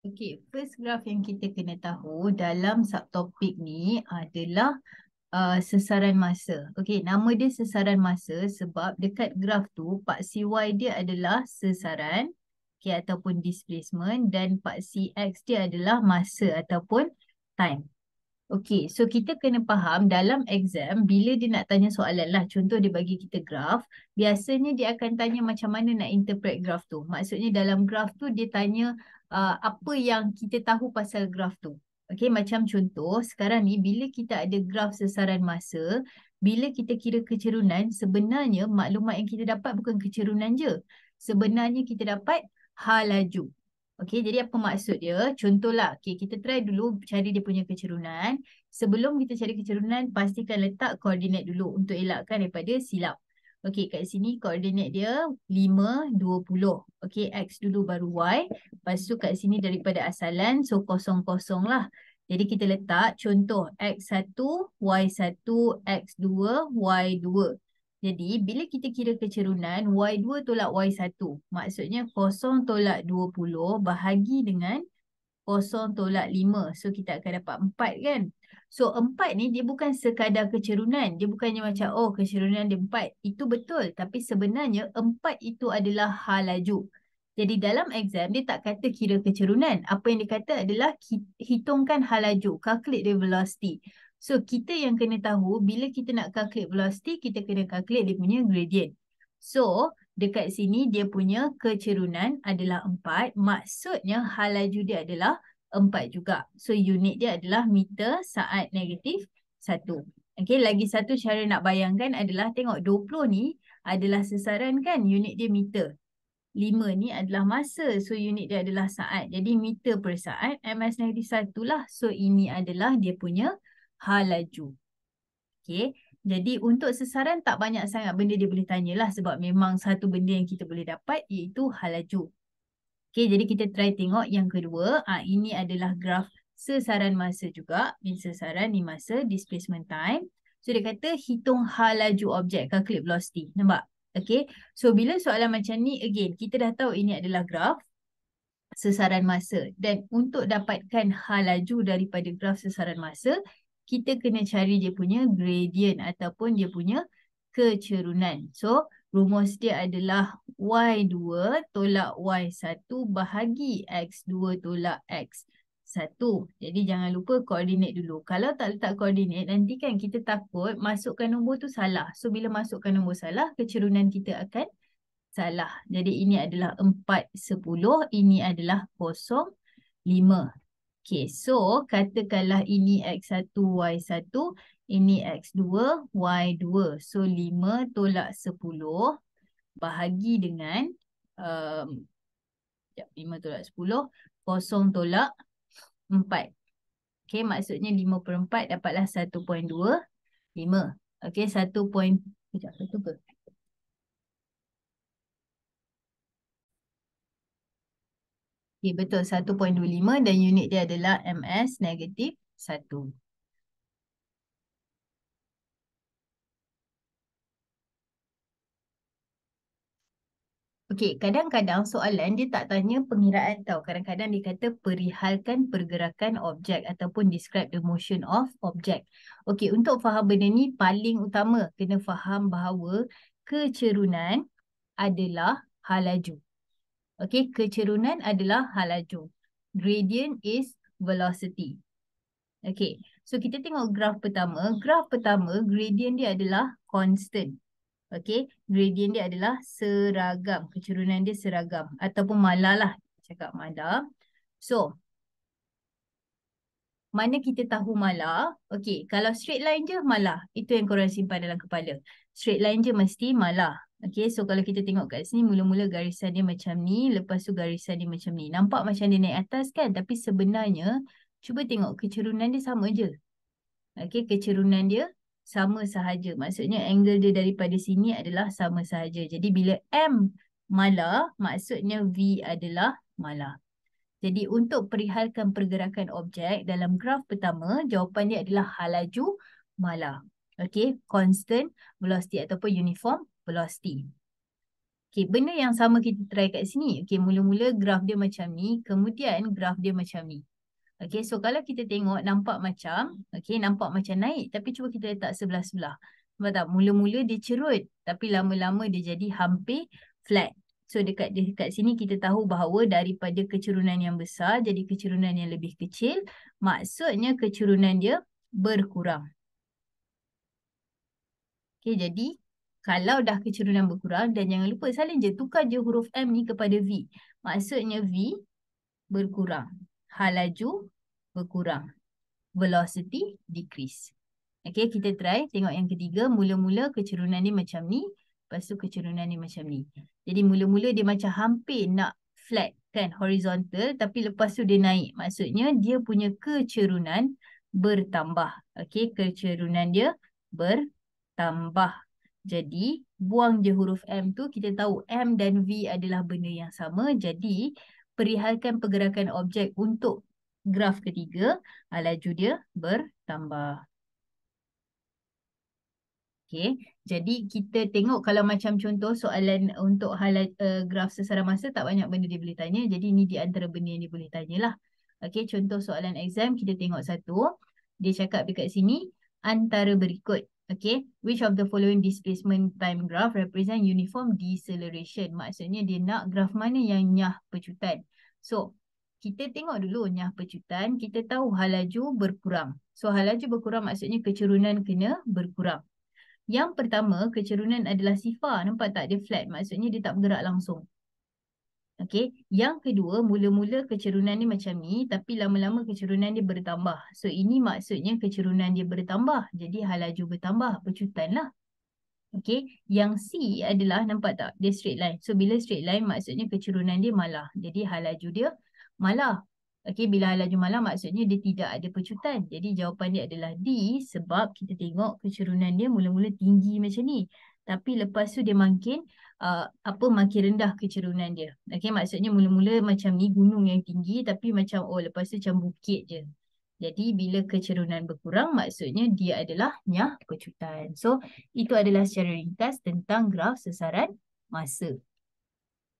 Okay, first graph yang kita kena tahu dalam subtopik ni adalah sesaran masa. Okay, nama dia sesaran masa sebab dekat graf tu Pak CY dia adalah sesaran, okay, ataupun displacement, dan Pak CX dia adalah masa ataupun time. Okay, so kita kena faham dalam exam bila dia nak tanya soalan lah, contoh dia bagi kita graf, biasanya dia akan tanya macam mana nak interpret graf tu. Maksudnya dalam graf tu dia tanya apa yang kita tahu pasal graf tu. Okay, macam contoh sekarang ni bila kita ada graf sesaran masa, bila kita kira kecerunan, sebenarnya maklumat yang kita dapat bukan kecerunan je. Sebenarnya kita dapat hal laju. Okey, jadi apa maksud dia? Contohlah, okay, kita try dulu cari dia punya kecerunan. Sebelum kita cari kecerunan, pastikan letak koordinat dulu untuk elakkan daripada silap. Okey, kat sini koordinat dia 5, 20. Okey, X dulu baru Y. Lepas tu kat sini daripada asalan, so kosong lah. Jadi kita letak contoh X1, Y1, X2, Y2. Jadi, bila kita kira kecerunan, Y2 tolak Y1. Maksudnya, 0 tolak 20 bahagi dengan 0 tolak 5. So, kita akan dapat 4 kan? So, 4 ni dia bukan sekadar kecerunan. Dia bukannya macam, oh kecerunan dia 4. Itu betul. Tapi sebenarnya, 4 itu adalah hal laju. Jadi, dalam exam, dia tak kata kira kecerunan. Apa yang dia kata adalah hitungkan hal laju. Calculate the velocity. So, kita yang kena tahu, bila kita nak calculate velocity, kita kena calculate dia punya gradient. So, dekat sini dia punya kecerunan adalah 4. Maksudnya, hal laju dia adalah 4 juga. So, unit dia adalah meter saat negatif 1. Okay, lagi satu cara nak bayangkan adalah tengok 20 ni adalah sesaran kan, unit dia meter. 5 ni adalah masa, so unit dia adalah saat. Jadi, meter per saat, ms negatif 1 lah. So, ini adalah dia punya hal laju. Okay. Jadi untuk sesaran tak banyak sangat benda dia boleh tanyalah sebab memang satu benda yang kita boleh dapat iaitu hal laju. Okay, jadi kita try tengok yang kedua. Ini adalah graf sesaran masa juga. Ini sesaran, ni masa, displacement time. So dia kata hitung hal laju objek, calculate velocity. Nampak? Okay. So bila soalan macam ni, again, kita dah tahu ini adalah graf sesaran masa. Dan untuk dapatkan hal laju daripada graf sesaran masa, kita kena cari dia punya gradient ataupun dia punya kecerunan. So, rumus dia adalah Y2 tolak Y1 bahagi X2 tolak X1. Jadi, jangan lupa koordinat dulu. Kalau tak letak koordinat, nanti kan kita takut masukkan nombor tu salah. So, bila masukkan nombor salah, kecerunan kita akan salah. Jadi, ini adalah 4, 10. Ini adalah 0, 5. Okay, so katakanlah ini X1, Y1, ini X2, Y2. So, 5 tolak 10 bahagi dengan 5 tolak 10, 0 tolak 4. Okay, maksudnya 5 per 4 dapatlah 1.25. Okay, 1. Sekejap, satu ke? Okay, betul 1.25 dan unit dia adalah ms negatif 1. Okey, kadang-kadang soalan dia tak tanya pengiraan tau. Kadang-kadang dia kata perihalkan pergerakan objek ataupun describe the motion of object. Okey, untuk faham benda ni paling utama kena faham bahawa kecerunan adalah hal laju. Okey, kecerunan adalah hal laju. Gradient is velocity. Okey, so kita tengok graf pertama. Graf pertama, gradient dia adalah constant. Okey, gradient dia adalah seragam. Kecerunan dia seragam. Ataupun malar lah. Cakap malar. So, mana kita tahu malar? Okey, kalau straight line je malar. Itu yang korang simpan dalam kepala. Straight line je mesti malar. Okey, so kalau kita tengok kat sini, mula-mula garisan dia macam ni. Lepas tu garisan dia macam ni. Nampak macam dia naik atas kan? Tapi sebenarnya, cuba tengok kecerunan dia sama je. Okey, kecerunan dia sama sahaja. Maksudnya angle dia daripada sini adalah sama sahaja. Jadi bila M malar, maksudnya V adalah malar. Jadi untuk perihalkan pergerakan objek dalam graf pertama, jawapan dia adalah hal laju malar. Okey, constant velocity ataupun uniform velocity. Okay, benda yang sama kita try kat sini. Okay, mula-mula graf dia macam ni, kemudian graf dia macam ni. Okay, so kalau kita tengok nampak macam, okay, nampak macam naik, tapi cuba kita letak sebelah-sebelah. Nampak tak? Mula-mula dia cerut, tapi lama-lama dia jadi hampir flat. So dekat sini kita tahu bahawa daripada kecerunan yang besar jadi kecerunan yang lebih kecil, maksudnya kecerunan dia berkurang. Okay, jadi kalau dah kecerunan berkurang, dan jangan lupa salin je, tukar je huruf M ni kepada V. Maksudnya V berkurang. Hal laju berkurang. Velocity decrease. Okay, kita try tengok yang ketiga. Mula-mula kecerunan ni macam ni. Lepas tu kecerunan ni macam ni. Jadi mula-mula dia macam hampir nak flat kan, horizontal. Tapi lepas tu dia naik. Maksudnya dia punya kecerunan bertambah. Okay, kecerunan dia bertambah. Jadi buang je huruf M tu. Kita tahu M dan V adalah benda yang sama. Jadi perihalkan pergerakan objek untuk graf ketiga, laju dia bertambah. Okay, jadi kita tengok kalau macam contoh soalan untuk graf sesaran masa, tak banyak benda dia boleh tanya. Jadi ni di antara benda yang dia boleh tanyalah. Okay, contoh soalan exam kita tengok satu. Dia cakap dekat sini, antara berikut. Okay, which of the following displacement time graph represent uniform deceleration? Maksudnya dia nak graf mana yang nyah pecutan. So, kita tengok dulu nyah pecutan. Kita tahu hal laju berkurang. So, hal laju berkurang maksudnya kecerunan kena berkurang. Yang pertama, kecerunan adalah sifar. Nampak tak? Dia flat. Maksudnya dia tak bergerak langsung. Okey. Yang kedua, mula-mula kecerunan ni macam ni. Tapi lama-lama kecerunan dia bertambah. So, ini maksudnya kecerunan dia bertambah. Jadi, hal laju bertambah. Pecutan lah. Okey. Yang C adalah, nampak tak? Dia straight line. So, bila straight line, maksudnya kecerunan dia malah. Jadi, hal laju dia malah. Okey, bila hal laju malah maksudnya dia tidak ada pecutan. Jadi jawapan dia adalah D sebab kita tengok kecerunan dia mula-mula tinggi macam ni. Tapi lepas tu dia makin makin rendah kecerunan dia. Okey, maksudnya mula-mula macam ni gunung yang tinggi tapi macam lepas tu macam bukit je. Jadi bila kecerunan berkurang maksudnya dia adalah nyah pecutan. So itu adalah secara ringkas tentang graf sesaran masa.